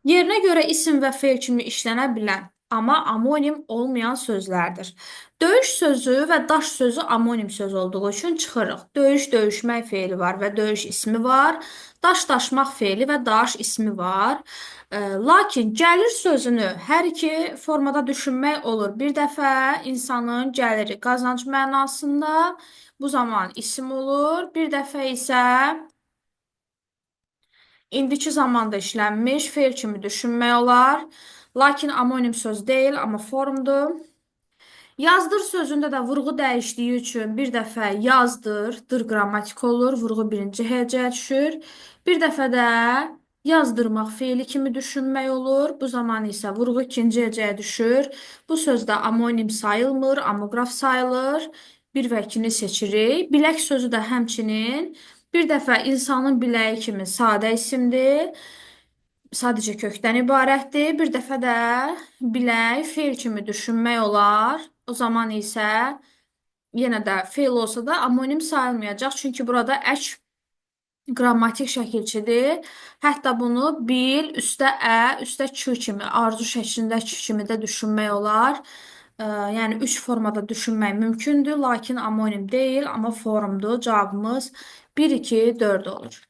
Yerinə görə isim və fe'l kimi işlənə bilən, amma amonim olmayan sözlərdir. Döyüş sözü və daş sözü amonim söz olduğu üçün çıxırıq. Döyüş döyüşmək fe'li var və döyüş ismi var. Daş daşmaq fe'li və daş ismi var. Lakin gəlir sözünü hər iki formada düşünmək olur. Bir dəfə insanın gəliri qazanc mənasında, bu zaman isim olur. Bir dəfə isə indiki zamanda işlənmiş fe'l kimi düşünmək olar. Lakin amonim söz deyil, amma formdur. Yazdır sözündə də vurğu dəyişdiyi üçün bir dəfə yazdır, dır qrammatik olur, vurğu birinci hecəyə düşür. Bir dəfə də yazdırmaq fe'li kimi düşünmək olur. Bu zaman isə vurğu ikinci hecəyə düşür. Bu sözdə amonim sayılmır, amoqraf sayılır. Bir və ikini seçirik. Bilək sözü də həmçinin bir dəfə insanın biləyi kimi sadə isimdir. Sadəcə kökdən ibarətdir. Bir dəfə də bilək fe'l kimi düşünmək olar. O zaman isə yenə də fe'l olsa da amonim sayılmayacaq. Çünki burada ək qrammatik şəkilçidir. Hətta bunu bil, üstə ə, üstə k kimi, arzu şəklində k kimi də düşünmək olar. Yəni üç formada düşünmək mümkündür, lakin amonim deyil, amma formdur. Cavabımız 1, 2, 4 olur.